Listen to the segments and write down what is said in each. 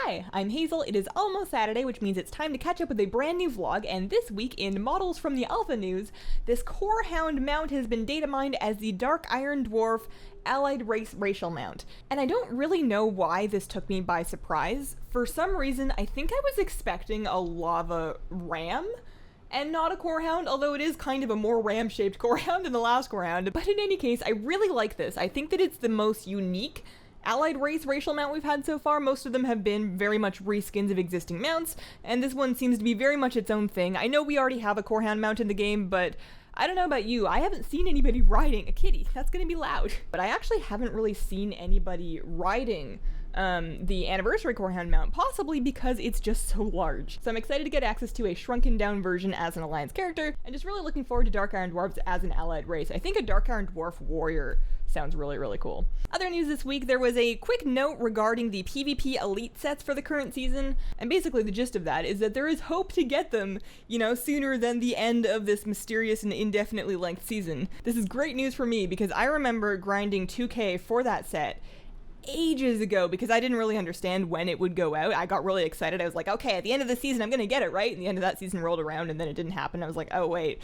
Hi, I'm Hazel. It is almost Saturday, which means it's time to catch up with a brand new vlog, and this week in Models from the Alpha News, this core Hound mount has been data mined as the Dark Iron Dwarf allied race racial mount. And I don't really know why this took me by surprise. For some reason, I think I was expecting a lava ram and not a core hound, although it is kind of a more ram-shaped core hound than the last core hound. But in any case, I really like this. I think that it's the most unique allied race racial mount we've had so far. Most of them have been very much reskins of existing mounts, and this one seems to be very much its own thing. I know we already have a core hound mount in the game, but I don't know about you, I haven't seen anybody riding a kitty. That's gonna be loud. But I actually haven't really seen anybody riding the anniversary core hound mount, possibly because it's just so large. So I'm excited to get access to a shrunken down version as an alliance character, and just really looking forward to Dark Iron Dwarves as an allied race. I think a Dark Iron Dwarf warrior sounds really, really cool. Other news this week, there was a quick note regarding the PvP elite sets for the current season, and basically the gist of that is that there is hope to get them, you know, sooner than the end of this mysterious and indefinitely length season. This is great news for me because I remember grinding 2K for that set ages ago because I didn't really understand when it would go out. I got really excited. I was like, okay, at the end of the season, I'm gonna get it, right? And the end of that season rolled around and then it didn't happen. I was like, oh wait,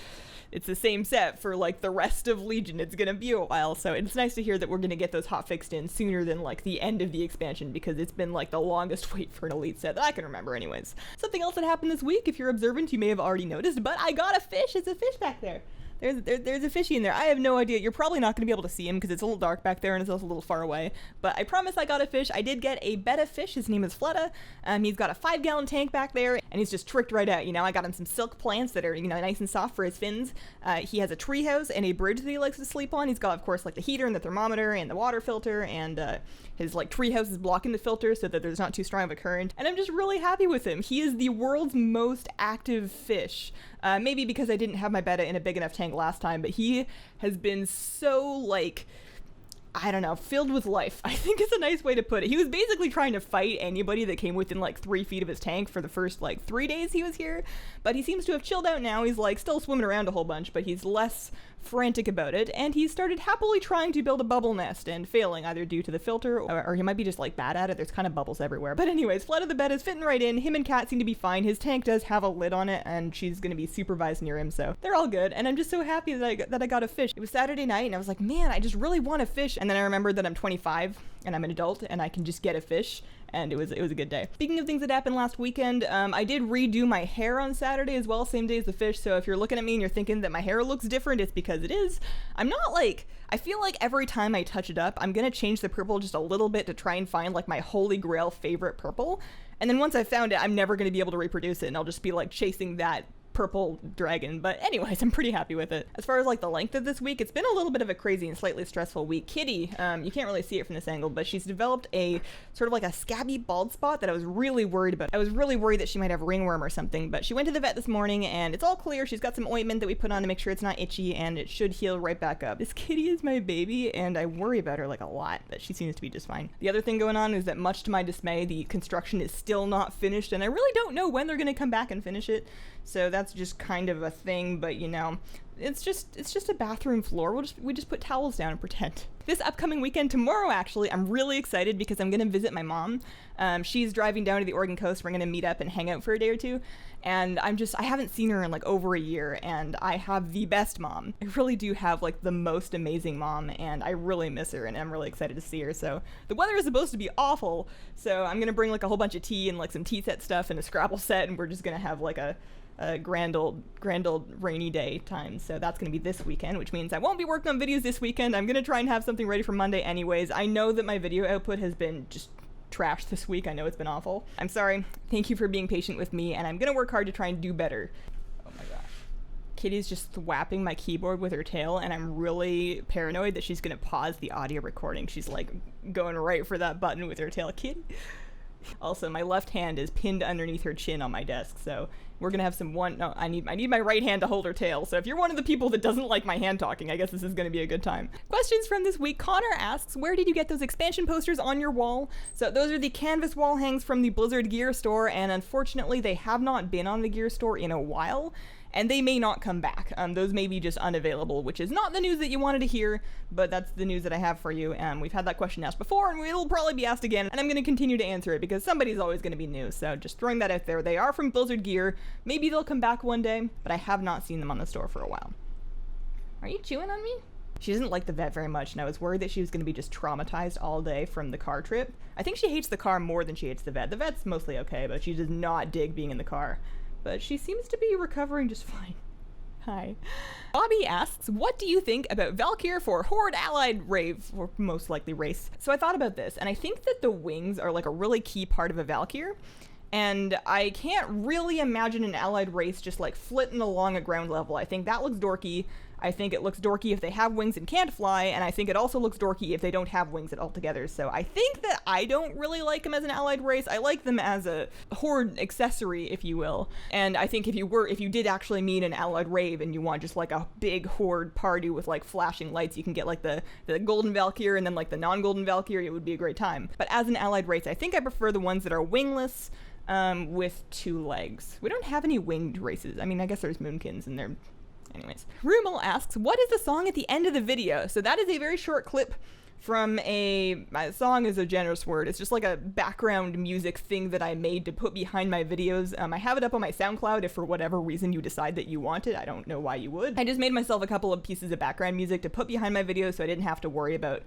it's the same set for like the rest of Legion. It's gonna be a while. So it's nice to hear that we're gonna get those hotfixed in sooner than like the end of the expansion, because it's been like the longest wait for an elite set that I can remember anyways. Something else that happened this week, if you're observant, you may have already noticed, but I got a fish. It's a fish back there. There's a fishy in there. I have no idea. You're probably not going to be able to see him because it's a little dark back there and it's also a little far away. But I promise I got a fish. I did get a betta fish. His name is Fleta. He's got a 5-gallon tank back there and he's just tricked right out. You know, I got him some silk plants that are, you know, nice and soft for his fins. He has a treehouse and a bridge that he likes to sleep on. He's got, of course, like the heater and the thermometer and the water filter, and his like treehouse is blocking the filter so that there's not too strong of a current. And I'm just really happy with him. He is the world's most active fish. Maybe because I didn't have my betta in a big enough tank last time, but he has been so, like, I don't know, filled with life. I think it's a nice way to put it. He was basically trying to fight anybody that came within like 3 feet of his tank for the first like 3 days he was here, but he seems to have chilled out now. He's like still swimming around a whole bunch, but he's less frantic about it, and he started happily trying to build a bubble nest and failing, either due to the filter or he might be just like bad at it. There's kind of bubbles everywhere. But anyways, Fleta the bed is fitting right in. Him and Kat seem to be fine. His tank does have a lid on it and she's going to be supervised near him, so they're all good. And I'm just so happy that I got a fish. It was Saturday night and I was like, man, I just really want a fish. And then I remembered that I'm 25 and I'm an adult and I can just get a fish. And it was a good day. Speaking of things that happened last weekend, I did redo my hair on Saturday as well, same day as the fish. So if you're looking at me and you're thinking that my hair looks different, it's because it is. I'm not like, I feel like every time I touch it up, I'm gonna change the purple just a little bit to try and find like my holy grail favorite purple. And then once I found it, I'm never gonna be able to reproduce it, and I'll just be like chasing that purple dragon. But anyways, I'm pretty happy with it. As far as like the length of this week, it's been a little bit of a crazy and slightly stressful week. Kitty, you can't really see it from this angle, but she's developed a sort of like a scabby bald spot that I was really worried about. I was really worried that she might have ringworm or something, but she went to the vet this morning and it's all clear. She's got some ointment that we put on to make sure it's not itchy, and it should heal right back up. This kitty is my baby and I worry about her like a lot, but she seems to be just fine. The other thing going on is that, much to my dismay, the construction is still not finished, and I really don't know when they're going to come back and finish it. So that's just kind of a thing, but you know, it's just a bathroom floor. We just put towels down and pretend. This upcoming weekend, tomorrow actually, I'm really excited because I'm gonna visit my mom. She's driving down to the Oregon coast. We're gonna meet up and hang out for a day or two. And I haven't seen her in like over a year, and I have the best mom. I really do have like the most amazing mom, and I really miss her, and I'm really excited to see her. So the weather is supposed to be awful, so I'm gonna bring like a whole bunch of tea and like some tea set stuff and a Scrabble set, and we're just gonna have like a grand old rainy day time. So that's gonna be this weekend, which means I won't be working on videos this weekend. I'm gonna try and have something ready for Monday anyways. I know that my video output has been just trash this week. I know it's been awful. I'm sorry. Thank you for being patient with me, and I'm gonna work hard to try and do better. Oh my gosh. Kitty's just thwapping my keyboard with her tail, and I'm really paranoid that she's gonna pause the audio recording. She's like going right for that button with her tail. Kitty. Also, my left hand is pinned underneath her chin on my desk, so we're gonna have I need my right hand to hold her tail. So if you're one of the people that doesn't like my hand talking, I guess this is gonna be a good time. Questions from this week. Connor asks, where did you get those expansion posters on your wall? So those are the canvas wall hangs from the Blizzard gear store, and unfortunately they have not been on the gear store in a while. and they may not come back. Those may be just unavailable, which is not the news that you wanted to hear, but that's the news that I have for you. We've had that question asked before, and it'll probably be asked again, and I'm going to continue to answer it because somebody's always going to be new, so just throwing that out there. They are from Blizzard Gear. Maybe they'll come back one day, but I have not seen them on the store for a while. Are you chewing on me? She doesn't like the vet very much, and I was worried that she was going to be just traumatized all day from the car trip. I think she hates the car more than she hates the vet. The vet's mostly okay, but she does not dig being in the car. But she seems to be recovering just fine. Hi. Bobby asks, what do you think about Valkyr for Horde Allied Rave, or most likely race? So I thought about this, and I think that the wings are like a really key part of a Valkyr. And I can't really imagine an allied race just like flitting along at ground level. I think that looks dorky. I think it looks dorky if they have wings and can't fly, and I think it also looks dorky if they don't have wings at altogether. So I think that I don't really like them as an allied race. I like them as a horde accessory, if you will. And I think if you did actually mean an allied rave and you want just like a big horde party with like flashing lights, you can get like the golden Valkyr and then like the non-golden Valkyr. It would be a great time. But as an allied race, I think I prefer the ones that are wingless, with 2 legs. We don't have any winged races. I mean, I guess there's Moonkins and they're... Anyways. Rumel asks, what is the song at the end of the video? So that is a very short clip from my song is a generous word. It's just like a background music thing that I made to put behind my videos. I have it up on my SoundCloud if for whatever reason you decide that you want it. I don't know why you would. I just made myself a couple of pieces of background music to put behind my videos so I didn't have to worry about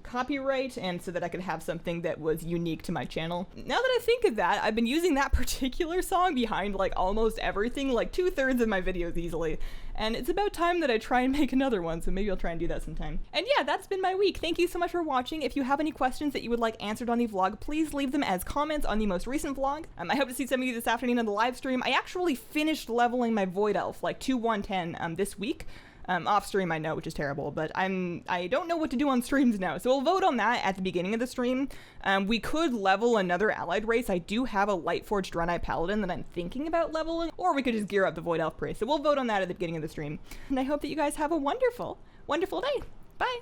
copyright, and so that I could have something that was unique to my channel. Now that I think of that, I've been using that particular song behind like almost everything, like 2/3 of my videos easily, and it's about time that I try and make another one, so maybe I'll try and do that sometime. And yeah, that's been my week. Thank you so much for watching. If you have any questions that you would like answered on the vlog, please leave them as comments on the most recent vlog. I hope to see some of you this afternoon on the live stream. I actually finished leveling my Void Elf like to 110 this week. Off stream, I know, which is terrible, but I don't know what to do on streams now, so we'll vote on that at the beginning of the stream. We could level another allied race. I do have a Lightforged Draenei Paladin that I'm thinking about leveling, or we could just gear up the Void Elf race, so we'll vote on that at the beginning of the stream. And I hope that you guys have a wonderful, wonderful day. Bye!